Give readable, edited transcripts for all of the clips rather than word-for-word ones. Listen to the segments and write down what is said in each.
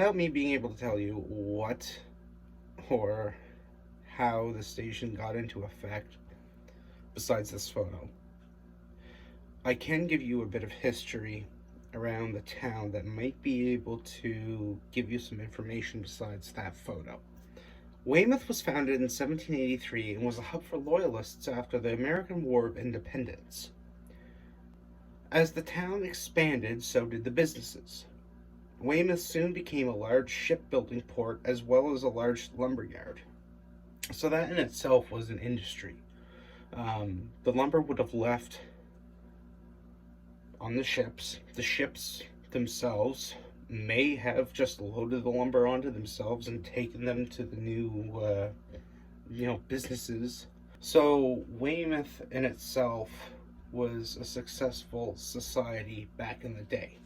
without me being able to tell you what or how the station got into effect, besides this photo, I can give you a bit of history around the town that might be able to give you some information besides that photo. Weymouth was founded in 1783 and was a hub for loyalists after the American War of Independence. As the town expanded, so did the businesses. Weymouth soon became a large shipbuilding port as well as a large lumber yard. So that in itself was an industry. The lumber would have left on the ships. The ships themselves may have just loaded the lumber onto themselves and taken them to the new, businesses. So Weymouth in itself was a successful society back in the day.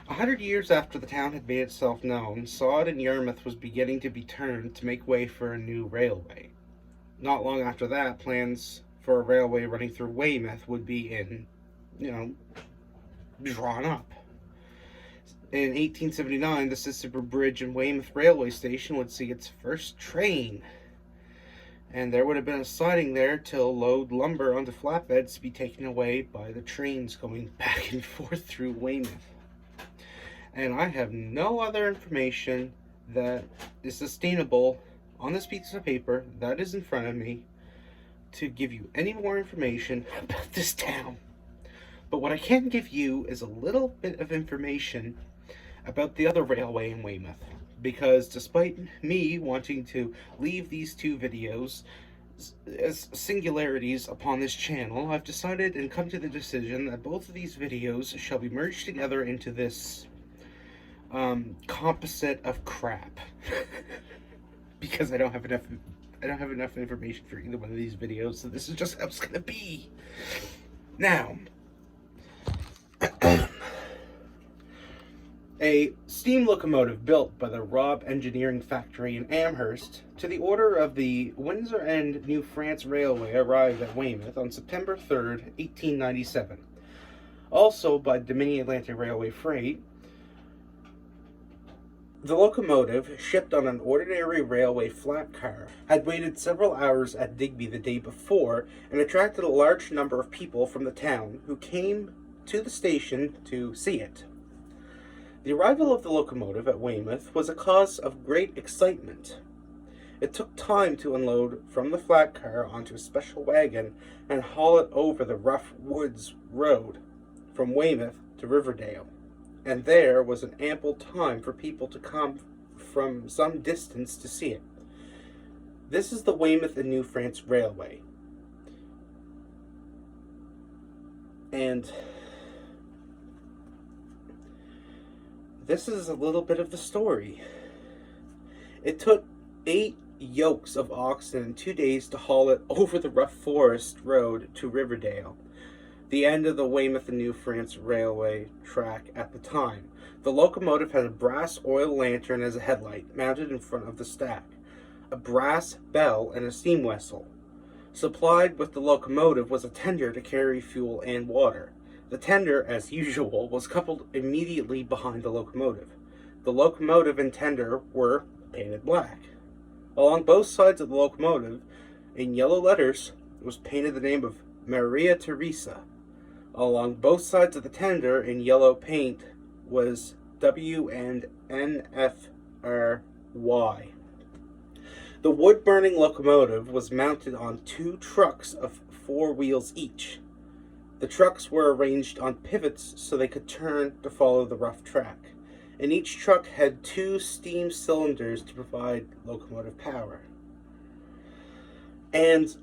100 years after the town had made itself known, sod in Yarmouth was beginning to be turned to make way for a new railway. Not long after that, plans for a railway running through Weymouth would be drawn up. In 1879, the Sissibur Bridge and Weymouth Railway Station would see its first train. And there would have been a siding there to load lumber onto flatbeds to be taken away by the trains going back and forth through Weymouth. And I have no other information that is sustainable on this piece of paper that is in front of me to give you any more information about this town. But what I can give you is a little bit of information about the other railway in Weymouth. Because despite me wanting to leave these two videos as singularities upon this channel, I've decided and come to the decision that both of these videos shall be merged together into this composite of crap. Because I don't have enough information for either one of these videos, so this is just how it's gonna be. Now, a steam locomotive built by the Robb Engineering Factory in Amherst to the order of the Windsor and New France Railway arrived at Weymouth on September 3rd, 1897. Also by Dominion Atlantic Railway Freight, the locomotive, shipped on an ordinary railway flat car, had waited several hours at Digby the day before and attracted a large number of people from the town who came to the station to see it. The arrival of the locomotive at Weymouth was a cause of great excitement. It took time to unload from the flat car onto a special wagon and haul it over the rough woods road from Weymouth to Riverdale. And there was an ample time for people to come from some distance to see it. This is the Weymouth and New France Railway. And this is a little bit of the story. It took 8 yokes of oxen in 2 days to haul it over the rough forest road to Riverdale, the end of the Weymouth and New France Railway track at the time. The locomotive had a brass oil lantern as a headlight, mounted in front of the stack, a brass bell, and a steam whistle. Supplied with the locomotive was a tender to carry fuel and water. The tender, as usual, was coupled immediately behind the locomotive. The locomotive and tender were painted black. Along both sides of the locomotive, in yellow letters, was painted the name of Maria Theresa. Along both sides of the tender, in yellow paint, was W and NFRY. The wood-burning locomotive was mounted on 2 trucks of 4 wheels each. The trucks were arranged on pivots so they could turn to follow the rough track, and each truck had 2 steam cylinders to provide locomotive power. And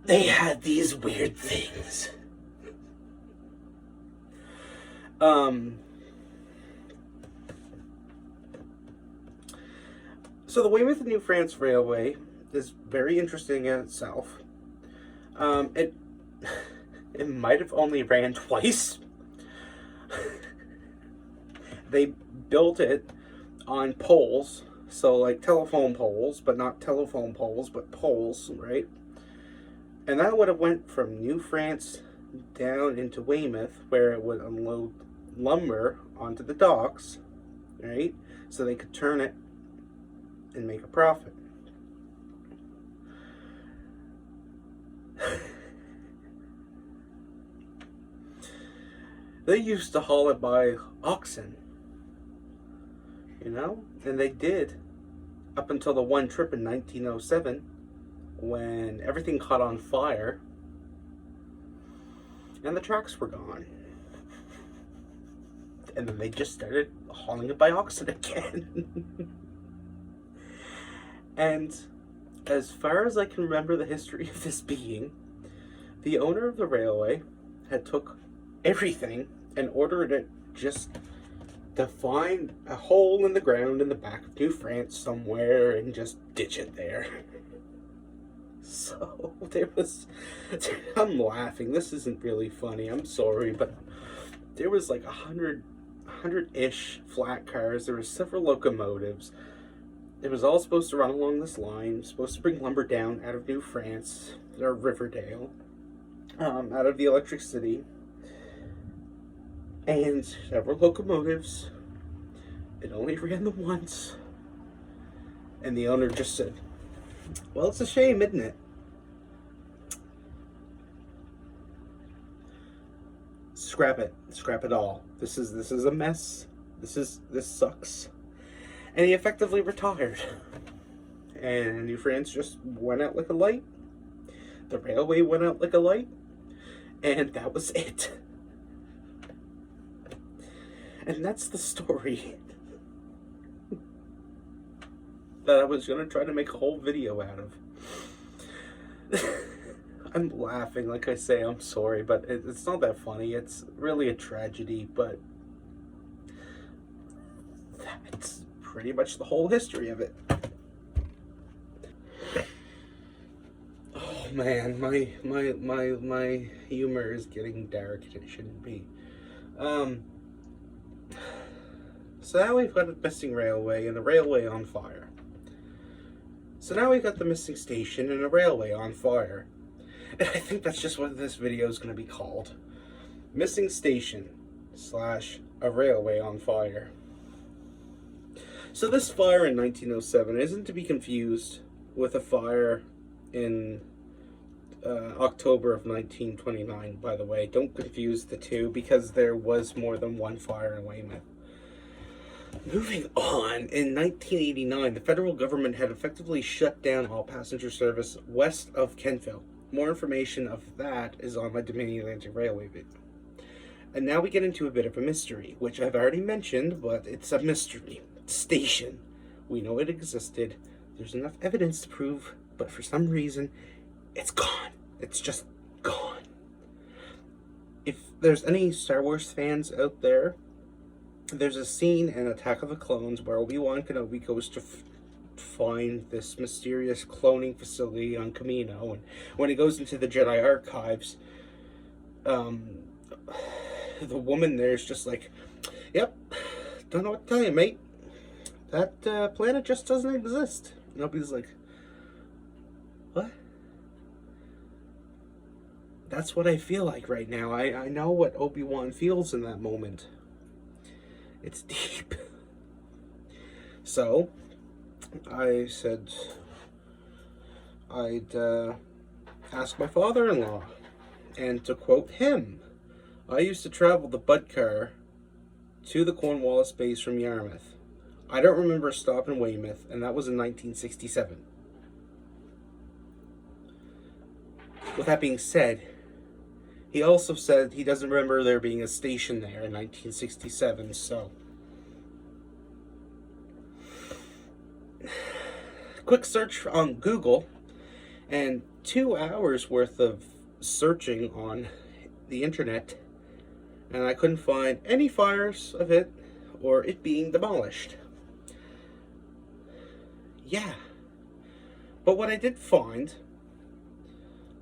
they had these weird things. So the Weymouth and New France Railway is very interesting in itself. It might have only ran twice. They built it on poles, so like telephone poles, but not telephone poles, but poles, right? And that would have went from New France down into Weymouth, where it would unload lumber onto the docks, right? So they could turn it and make a profit. They used to haul it by oxen, and they did up until the one trip in 1907 when everything caught on fire and the tracks were gone. And then they just started hauling it by oxen again. And as far as I can remember the history of this being, the owner of the railway had took everything and ordered it just to find a hole in the ground in the back of New France somewhere and just ditch it there. So I'm laughing. This isn't really funny. I'm sorry, but there was like 100-ish flat cars. There were several locomotives. It was all supposed to run along this line. Supposed to bring lumber down out of New France or Riverdale, out of the Electric City, and several locomotives. It only ran them once, and the owner just said, "Well, it's a shame, isn't it? Scrap it. Scrap it all. This is a mess. This sucks." And he effectively retired. And New France just went out like a light. The railway went out like a light. And that was it. And that's the story that I was going to try to make a whole video out of. I'm laughing, like I say, I'm sorry, but it's not that funny. It's really a tragedy, but that's pretty much the whole history of it. Oh man, my humor is getting dark and it shouldn't be. So now we've got a missing railway and a railway on fire. So now we've got the missing station and a railway on fire. And I think that's just what this video is going to be called. Missing station / a railway on fire. So this fire in 1907 isn't to be confused with a fire in October of 1929, by the way. Don't confuse the two, because there was more than one fire in Weymouth. Moving on, in 1989, the federal government had effectively shut down all passenger service west of Kentville. More information of that is on my Dominion Atlantic Railway video. And now we get into a bit of a mystery, which I've already mentioned, but it's a mystery. Station. We know it existed. There's enough evidence to prove, but for some reason, it's gone. It's just gone. If there's any Star Wars fans out there, there's a scene in Attack of the Clones where Obi-Wan Kenobi goes to find this mysterious cloning facility on Kamino, and when he goes into the Jedi archives, the woman there's just like, "Yep, don't know what to tell you, mate. That planet just doesn't exist." And Obi's like, "What?" That's what I feel like right now. I know what Obi-Wan feels in that moment. It's deep. So, I said I'd ask my father-in-law. And to quote him, "I used to travel the Bud car to the Cornwallis base from Yarmouth. I don't remember a stop in Weymouth, and that was in 1967. With that being said, he also said he doesn't remember there being a station there in 1967, so... Quick search on Google, and 2 hours worth of searching on the internet, and I couldn't find any fires of it or it being demolished. Yeah. But what I did find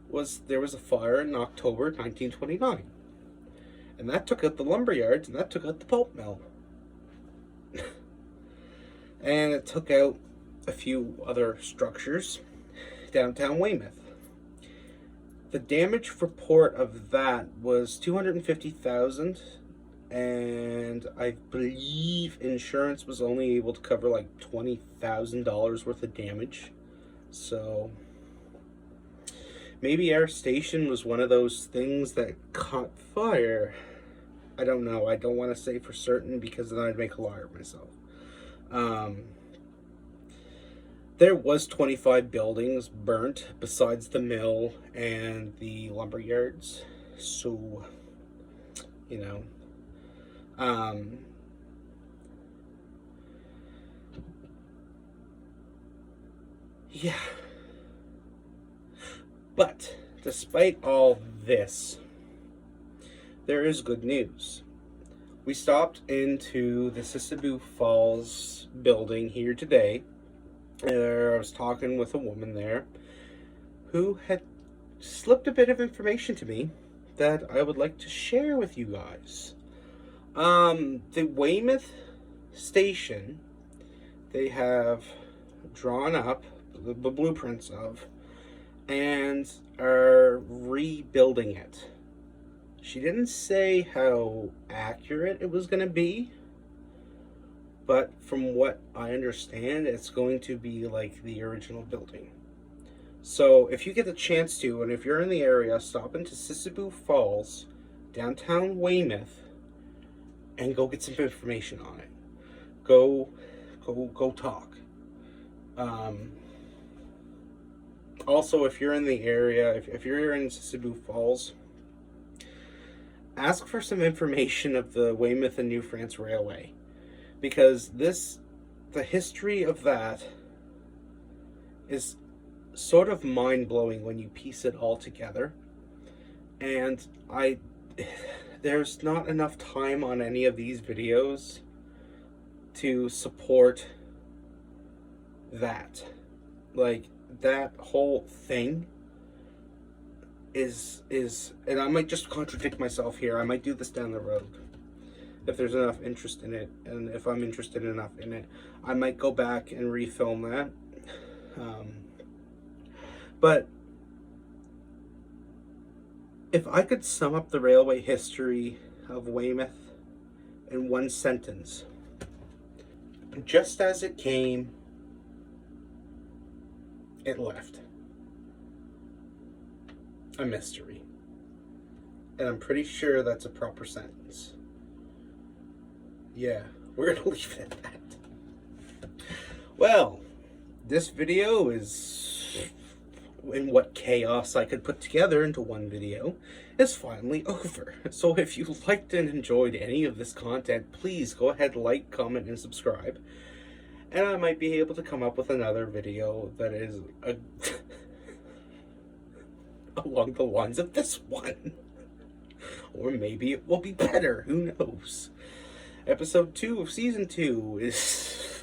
was there was a fire in October 1929. And that took out the lumber yards, and that took out the pulp mill. And it took out a few other structures downtown Weymouth. The damage report of that was $250,000, and I believe insurance was only able to cover like $20,000 worth of damage. So maybe our station was one of those things that caught fire. I don't know. I don't want to say for certain because then I'd make a liar of myself. There was 25 buildings burnt besides the mill and the lumber yards. So, you know, yeah. But despite all this, there is good news. We stopped into the Sissebu Falls building here today. I was talking with a woman there who had slipped a bit of information to me that I would like to share with you guys. The Weymouth station, they have drawn up the blueprints of and are rebuilding it. She didn't say how accurate it was going to be, but from what I understand, it's going to be like the original building. So if you get the chance to, and if you're in the area, stop into Sissebu Falls, downtown Weymouth, and go get some information on it. Go talk. Also, if you're in the area, if you're in Sissebu Falls, ask for some information of the Weymouth and New France Railway. Because the history of that is sort of mind-blowing when you piece it all together. And there's not enough time on any of these videos to support that. Like, that whole thing is, and I might just contradict myself here. I might do this down the road. If there's enough interest in it, and if I'm interested enough in it, I might go back and refilm that. But if I could sum up the railway history of Weymouth in one sentence, just as it came, it left. A mystery. And I'm pretty sure that's a proper sentence. Yeah, we're gonna leave it at that. Well, this video is, in what chaos I could put together into one video, is finally over. So if you liked and enjoyed any of this content, please go ahead, like, comment, and subscribe. And I might be able to come up with another video that is along the lines of this one. Or maybe it will be better, who knows. Episode 2 of Season 2 is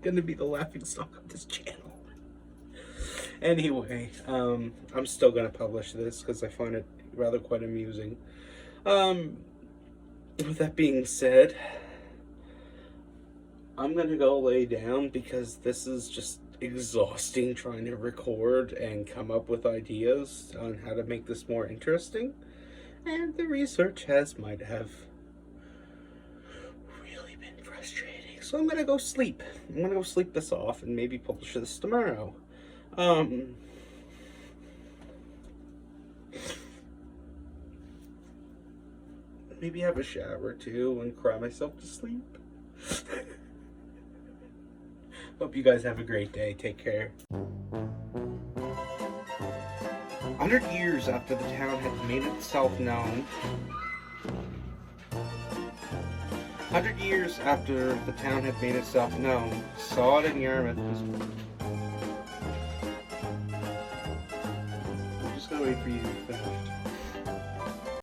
gonna be the laughingstock of this channel. Anyway, I'm still gonna publish this because I find it rather quite amusing. With that being said, I'm gonna go lay down because this is just exhausting trying to record and come up with ideas on how to make this more interesting. And the research might have really been frustrating. So I'm gonna go sleep. I'm gonna go sleep this off and maybe publish this tomorrow. Maybe have a shower too and cry myself to sleep. Hope you guys have a great day. Take care. 100 years after the town had made itself known. 100 years after the town had made itself known, Sod and Yarmouth was... I'm just gonna wait for you to finish.